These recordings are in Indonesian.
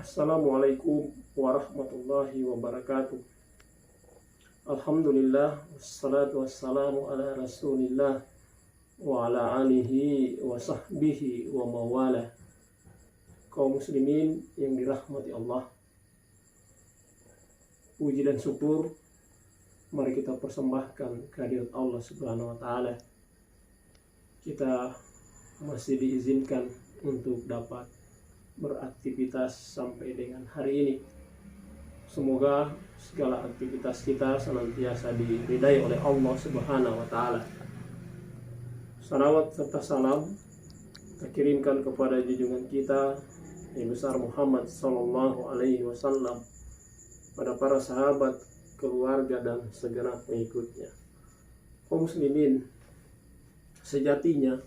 Assalamualaikum warahmatullahi wabarakatuh. Alhamdulillah, wassalatu wassalamu ala rasulillah wa ala alihi wa sahbihi wa mawala. Kaum muslimin yang dirahmati Allah, puji dan syukur mari kita persembahkan kehadirat Allah Subhanahu wa taala. Kita masih diizinkan untuk dapat beraktivitas sampai dengan hari ini. Semoga segala aktivitas kita senantiasa diridai oleh Allah Subhanahu wa taala. Salawat serta salam kita kirimkan kepada junjungan kita Nabi besar Muhammad sallallahu alaihi wasallam, pada para sahabat, keluarga dan segenap pengikutnya. Kaum muslimin, sejatinya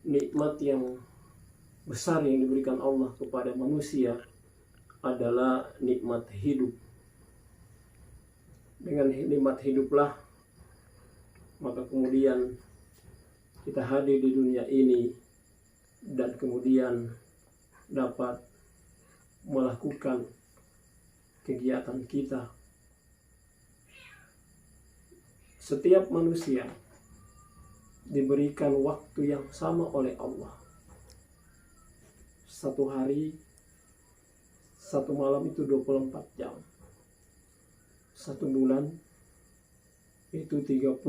nikmat yang besar yang diberikan Allah kepada manusia adalah nikmat hidup. Dengan nikmat hiduplah maka kemudian kita hadir di dunia ini dan kemudian dapat melakukan kegiatan kita. Setiap manusia diberikan waktu yang sama oleh Allah. Satu hari, satu malam itu 24 jam. Satu bulan itu 30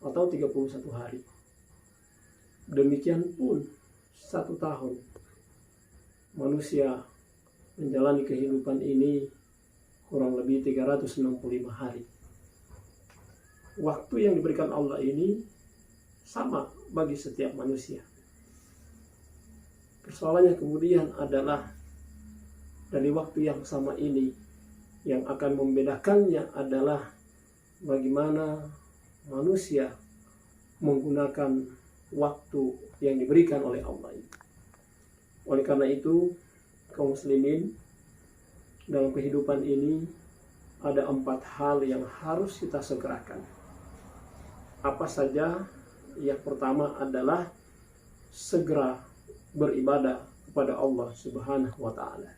atau 31 hari. Demikian pun satu tahun. Manusia menjalani kehidupan ini kurang lebih 365 hari. Waktu yang diberikan Allah ini sama bagi setiap manusia. Persoalannya kemudian adalah dari waktu yang sama ini, yang akan membedakannya adalah bagaimana manusia menggunakan waktu yang diberikan oleh Allah ini. Oleh karena itu, kaum muslimin, dalam kehidupan ini ada 4 hal yang harus kita segerakan. Apa saja? Yang pertama adalah segera beribadah kepada Allah Subhanahu wa taala.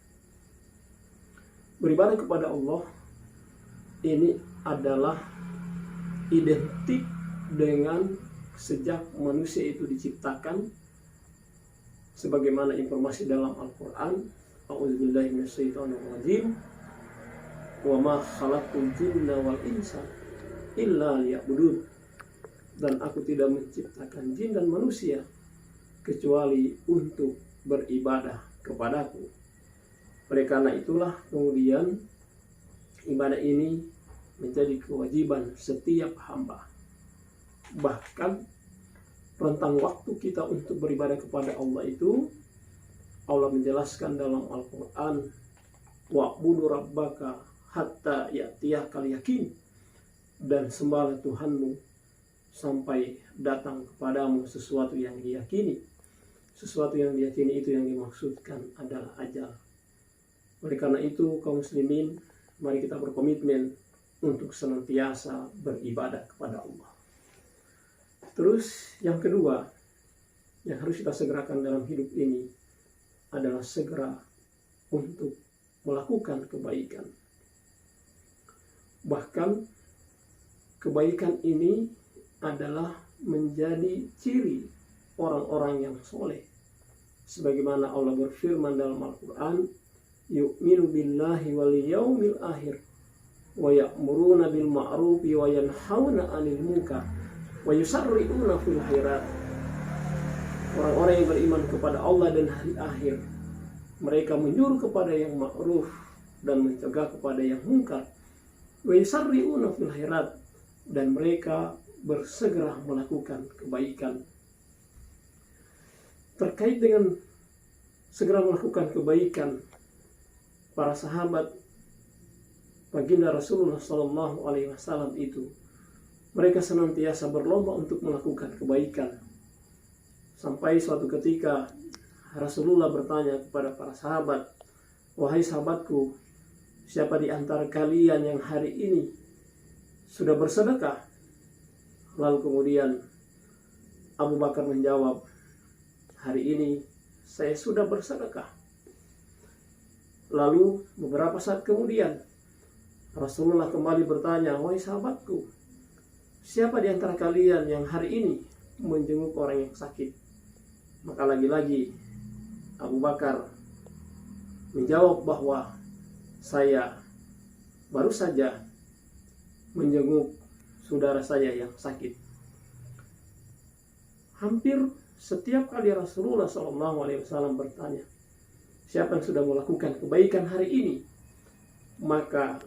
Beribadah kepada Allah ini adalah identik dengan sejak manusia itu diciptakan, sebagaimana informasi dalam Al-Qur'an, a'udzubillahi minasyaitonirrajim, wa ma khalaqtul jinna wal insa illa liya'budun. Dan aku tidak menciptakan jin dan manusia kecuali untuk beribadah kepadaku. Oleh karena itulah kemudian ibadah ini menjadi kewajiban setiap hamba. Bahkan rentang waktu kita untuk beribadah kepada Allah itu Allah menjelaskan dalam Al-Quran, wa'budu rabbaka hatta ya'tiyakal yakin, dan sembahlah Tuhanmu sampai datang kepadamu sesuatu yang diyakini. Sesuatu yang diyakini itu yang dimaksudkan adalah ajal. Oleh karena itu, kaum muslimin, mari kita berkomitmen untuk senantiasa beribadah kepada Allah. Terus yang kedua yang harus kita segerakan dalam hidup ini adalah segera untuk melakukan kebaikan. Bahkan kebaikan ini adalah menjadi ciri orang-orang yang soleh. Sebagaimana Allah berfirman dalam Al-Quran, yu'minu billahi wal yaumil akhir wa ya'muruna bil ma'rufi wa yanhauna 'anil munkar wa yusarri'una fil khairat. Orang-orang yang beriman kepada Allah dan hari akhir, mereka menyuruh kepada yang ma'ruf dan mencegah kepada yang munkar. Wa yusarri'una fil khairat, dan mereka bersegera melakukan kebaikan. Terkait dengan segera melakukan kebaikan, para sahabat baginda Rasulullah Sallallahu Alaihi Wasallam itu, mereka senantiasa berlomba untuk melakukan kebaikan. Sampai suatu ketika Rasulullah bertanya kepada para sahabat, wahai sahabatku, siapa di antara kalian yang hari ini sudah bersedekah? Lalu kemudian Abu Bakar menjawab, hari ini saya sudah bersedekah. Lalu beberapa saat kemudian Rasulullah kembali bertanya, "Wahai sahabatku, siapa di antara kalian yang hari ini menjenguk orang yang sakit?" Maka lagi-lagi Abu Bakar menjawab bahwa saya baru saja menjenguk saudara saya yang sakit. Hampir setiap kali Rasulullah SAW bertanya, siapa yang sudah melakukan kebaikan hari ini, maka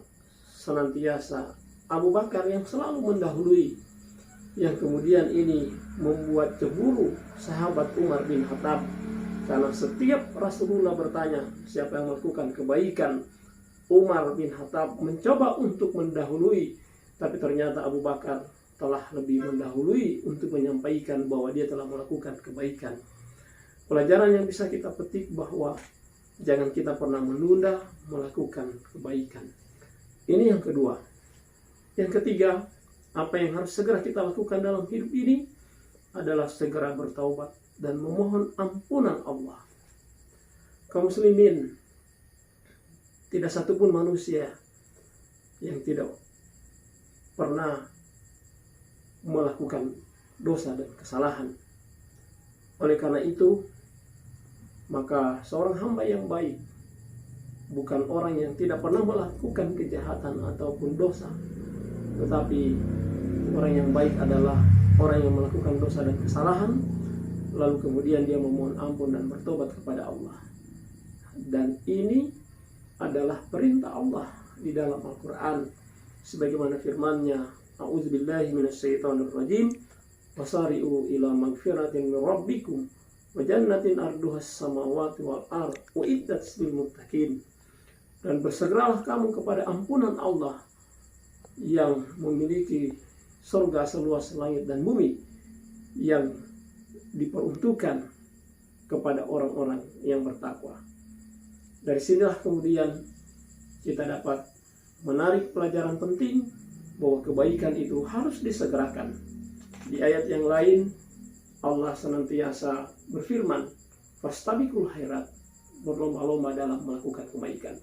senantiasa Abu Bakar yang selalu mendahului, yang kemudian ini membuat cemburu sahabat Umar bin Khattab, karena setiap Rasulullah bertanya siapa yang melakukan kebaikan, Umar bin Khattab mencoba untuk mendahului, tapi ternyata Abu Bakar telah lebih mendahului untuk menyampaikan bahwa dia telah melakukan kebaikan. Pelajaran yang bisa kita petik bahwa jangan kita pernah menunda melakukan kebaikan. Ini yang kedua. Yang ketiga, apa yang harus segera kita lakukan dalam hidup ini adalah segera bertaubat dan memohon ampunan Allah. Kaum muslimin, tidak satupun manusia yang tidak pernah melakukan dosa dan kesalahan. Oleh karena itu, maka seorang hamba yang baik bukan orang yang tidak pernah melakukan kejahatan ataupun dosa, tetapi orang yang baik adalah orang yang melakukan dosa dan kesalahan, lalu kemudian dia memohon ampun dan bertobat kepada Allah. Dan ini adalah perintah Allah di dalam Al-Quran, sebagaimana firman-Nya, "A'udzubillahi minasyaitonirrajim, wasari'u ila magfiratin min rabbikum wa jannatin arduhas samawati wal ard uiddat lil muttaqin." Dan bersegeralah kamu kepada ampunan Allah yang memiliki surga seluas langit dan bumi, yang diperuntukkan kepada orang-orang yang bertakwa. Dari sinilah kemudian kita dapat menarik pelajaran penting bahwa kebaikan itu harus disegerakan. Di ayat yang lain Allah senantiasa berfirman, "Fastabiqul khairat", berlomba-lomba dalam melakukan kebaikan.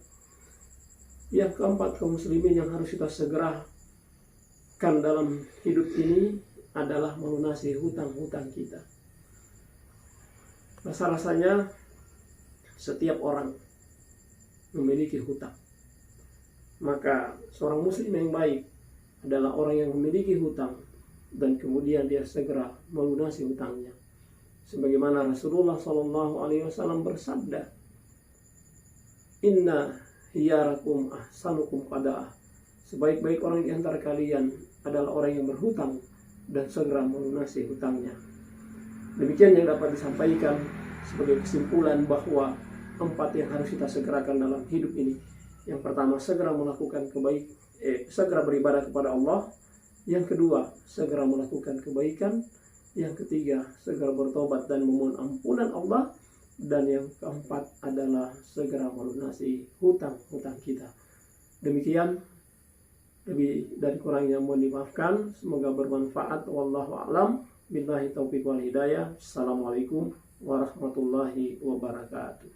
Yang keempat, kaum muslimin yang harus kita segerakan dalam hidup ini adalah melunasi hutang-hutang kita. Rasa-rasanya setiap orang memiliki hutang. Maka seorang muslim yang baik adalah orang yang memiliki hutang dan kemudian dia segera melunasi hutangnya. Sebagaimana Rasulullah SAW bersabda, "Inna hiyarakum ahsanukum qada'ah." Sebaik-baik orang di antara kalian adalah orang yang berhutang dan segera melunasi hutangnya. Demikian yang dapat disampaikan sebagai kesimpulan bahwa 4 yang harus kita segerakan dalam hidup ini. Yang pertama, segera melakukan segera beribadah kepada Allah. Yang kedua, segera melakukan kebaikan. Yang ketiga, segera bertobat dan memohon ampunan Allah. Dan yang keempat adalah segera melunasi hutang-hutang kita. Demikian, lebih dan kurangnya mohon dimaafkan. Semoga bermanfaat. Wallahu a'lam. Billahi taufiq wal hidayah. Assalamualaikum warahmatullahi wabarakatuh.